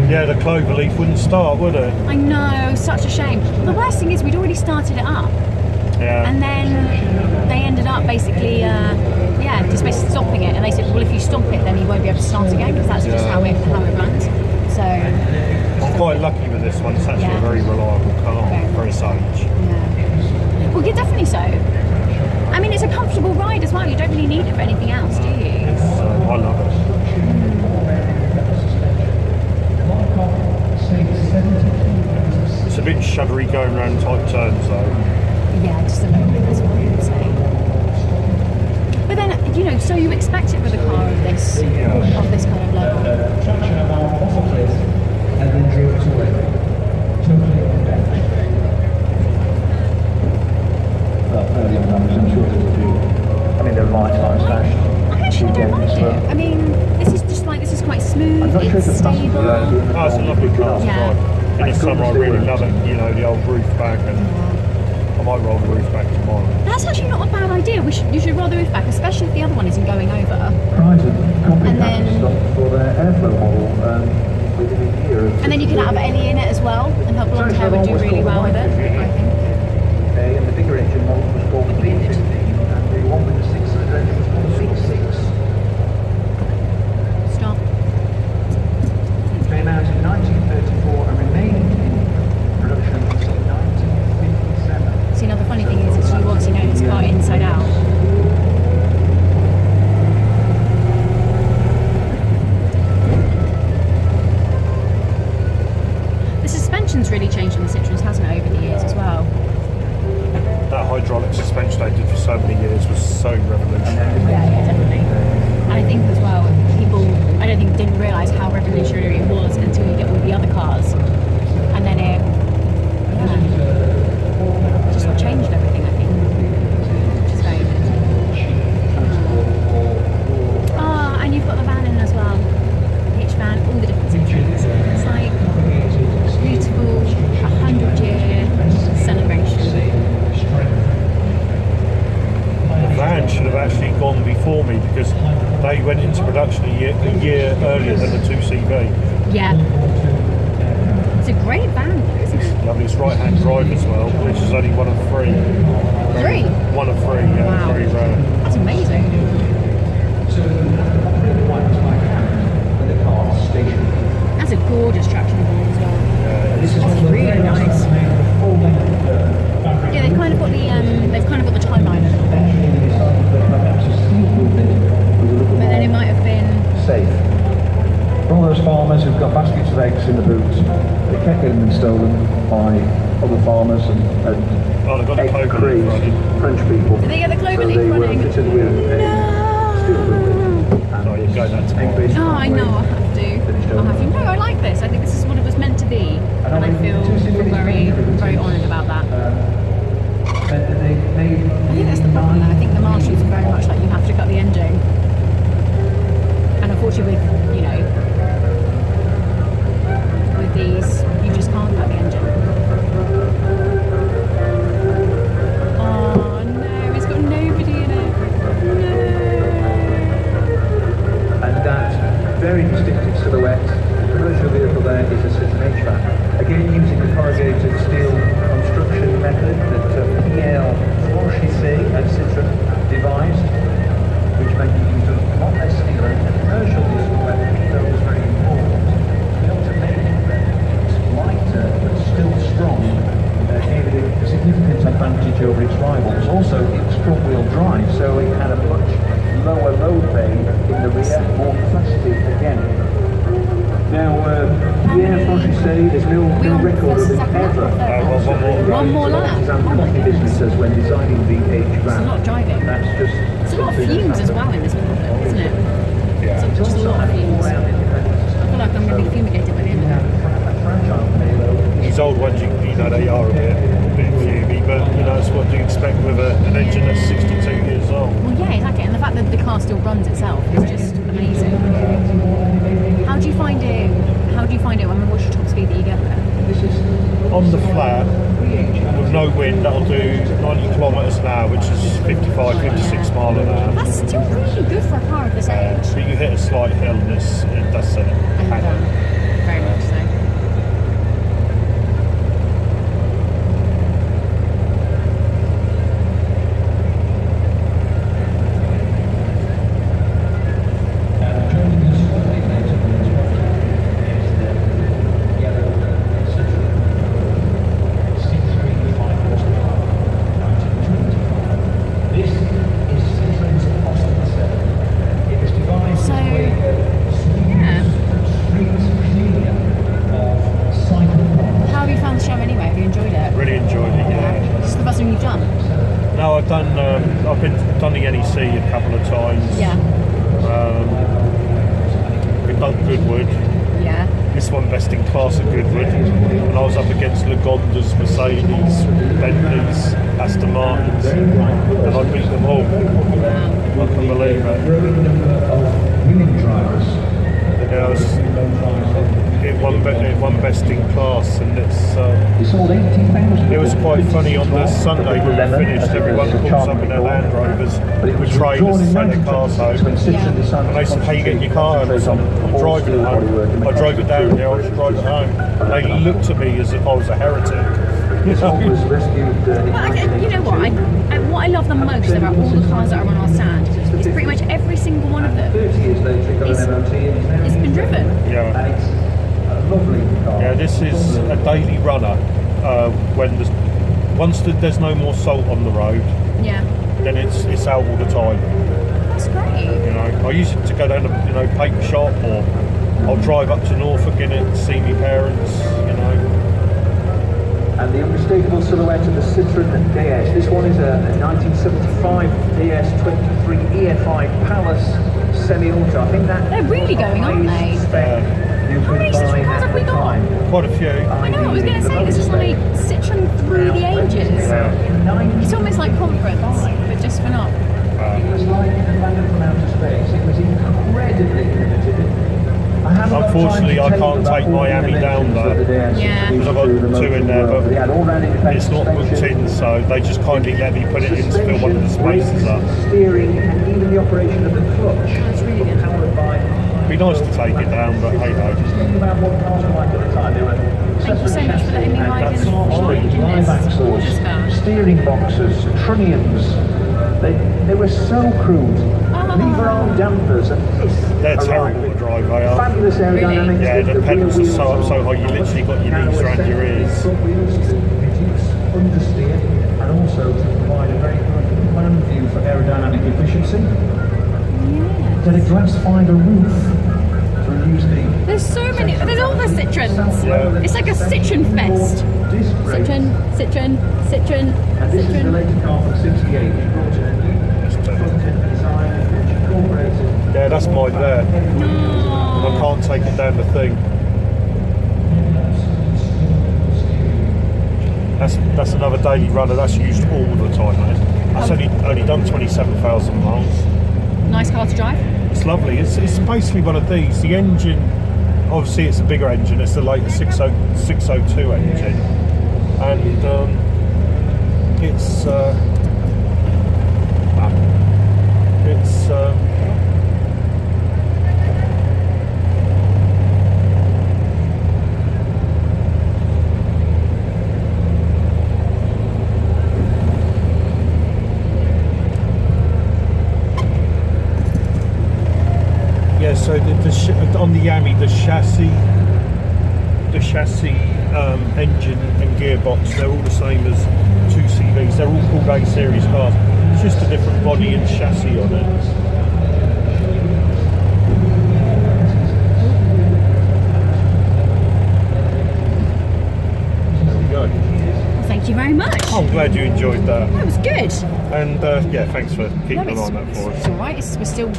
Yeah, the cloverleaf wouldn't start, would it? I know, such a shame. The worst thing is we'd already started it up. Yeah. And then they ended up basically, just basically stopping it. And they said, well, if you stop it, then you won't be able to start again, because that's just how it runs. So I'm quite lucky with this one. It's actually a very reliable car, very sage. Yeah. Well, yeah, definitely so. I mean, it's a comfortable ride as well. You don't really need it for anything else, do you? I love it. It's a bit shuddery going around tight turns though. Yeah, just a little bit, that's what I would say. But then, you know, so you expect it with a car of this kind of level. Traction around off a cliff and then drove to it. Totally unbalanced. Well, early on, I'm sure there's a few. I mean, they're right on station. I actually don't mind it. I mean, this is quite smooth, it's stable. Oh, it's a lovely car to drive. In the summer I really love it, you know, the old roof back, and I might roll the roof back tomorrow. That's actually not a bad idea. You should roll the roof back, especially if the other one isn't going over. And then for their airflow model within a year. And then you can have Ellie in it as well, and her blonde hair would do really well with it, I think. And the bigger engine model was called the B50, and the one with the 600 engine was called the B6. Stop. Came out in 1934 and remained in production until 1957. See, now the funny thing is you obviously know this car inside out. The suspension's really changed on the Citroens, hasn't it, over the years as well? That hydraulic suspension they did for so many years was so revolutionary. Yeah, definitely. And I think as well, people, I don't think, didn't realise how revolutionary it was until you get all the other cars. And then it just changed everything, I think. Which is very good. Oh, and you've got the van in as well. The H-van, all the different Citroens. It's like beautiful 100-year celebration. The van should have actually gone before me because they went into production a year earlier than the 2CV. Yeah. It's a great van, isn't it? Lovely, it's right-hand drive as well, which is only one of three. 3? One of 3, yeah, Wow. very rare. That's amazing. That's a gorgeous traction board as well. Yeah, This is really nice. Yeah, they've kind of got the timeline a little bit. But then it might have been safe. For all those farmers who've got baskets of eggs in the boot, they kept getting them stolen by other farmers and they've got the egg clover crazed running. French people. Did they get the clover so leaf they running? were fitted with a steel boot. Oh, you go that tomorrow. Oh, I know, I'll have to. No, I like this. I think this is what it was meant to be. And I feel very, very honoured about that. I think that's the problem though. I think the marshals are very much like you have to cut the engine. And unfortunately with these, you just can't cut the engine. Oh no, it's got nobody in it. No. And that very distinctive silhouette, the commercial vehicle there is a Citroën H-van. Again, using the corrugated steel construction method that Pierre Franchisé at Citroën devised, which meant you used a lot less steel. And the commercial vehicle where the steel was very important. The automation it's lighter but still strong gave it a significant advantage over its rivals. Also, it's front-wheel drive, so it had a much lower load bay in the rear, more capacity again. Now, Pierre Franchisé, there's no record of it ever. One more lap. His unhappy businesses when designing the H-van. It's a lot of driving. That's just. It's a lot of fumes as well in this product, isn't it? Yeah. It's just a lot of fumes. I feel like I'm going to be fumigated by the end of it. These old ones, you know, they are a bit fumey, but you know, that's what you expect with an engine that's 62 years old. Well, yeah, exactly. And the fact that the car still runs itself is just amazing. How do you find it? What's your top speed that you get there? On the flat, with no wind, that'll do 90 kilometres an hour, which is 55, 56 mile an hour. That's still really good for a car of this age. So you hit a slight hill and it does set it. And very much so. I've done the NEC a couple of times. Yeah. We've done Goodwood. Yeah. This one best in class at Goodwood. And I was up against Lagondas, Mercedes, Bentleys, Aston Martins, and I beat them all. Wow. I couldn't believe it. Yeah, it won best in class, and it was quite funny on the Sunday when we finished. Everyone pulls up in their Land Rovers with trailers to take their cars home. And they said, "How you getting your car home?" I said, "I'm driving it home." I drove it down here. I was driving it home. They looked at me as if I was a heretic. Well, you know what? What I love the most about all the cars that are on our stand is pretty much every single one of them it's been driven. Yeah. Yeah, this is a daily runner. When there's no more salt on the road, yeah, then it's out all the time. That's great. You know, I used to go down to paper shop, or I'll drive up to Norfolk in it and see my parents. You know. And the unmistakable silhouette of the Citroën DS. This one is a 1975 DS23 EFI Palace semi-auto. I think that they're really going on, aren't they? How many Citroën cars have we got? Quite a few. I know, I was going to say, this is like Citroën through the ages. Yeah. It's almost like conference, but just for not. It was like a landing from outer space. It was incredibly limited. Unfortunately, I can't take Miami down though. Yeah. Because I've got two in there, but it's not booked in, so they just kindly let me put it in to fill one of the spaces up. Steering and even the operation of the clutch. That's really good. It'd be nice to take it down, but hey ho. Just think about what cars were like at the time. They were Thank you so much for letting me ride in live axles, gorgeous car. steering boxes, trunnions. They were so crude. Lever arm dampers and this. They're terrible to drive, they are. Fabulous aerodynamics. Yeah, the pedals are so up so high, you literally got your knees around your ears. Front wheels to reduce understeer and also to provide a very good plan view for aerodynamic efficiency. Yeah. Then a glass fibre roof to reduce the. There's so many. There's all the Citroëns. Yeah. It's like a Citroën fest. Disc brakes. Citroën. And this is the Citroën. latest car from 68. It brought in a new front-end design which incorporated. Yeah, that's mine there. No. I can't take it down the thing. That's another daily runner. That's used all the time, mate. That's only done 27,000 miles. Nice car to drive. It's lovely. It's basically one of these. The engine, obviously, it's a bigger engine. It's the latest 602 engine, and it's. Yeah, so on the Yami, the chassis, engine and gearbox, they're all the same as 2CVs. They're all called A-series cars. It's just a different body and chassis on it. There we go. Thank you very much. I'm glad you enjoyed that. That was good. And yeah, thanks for keeping an eye on that for us. It's all right. We're still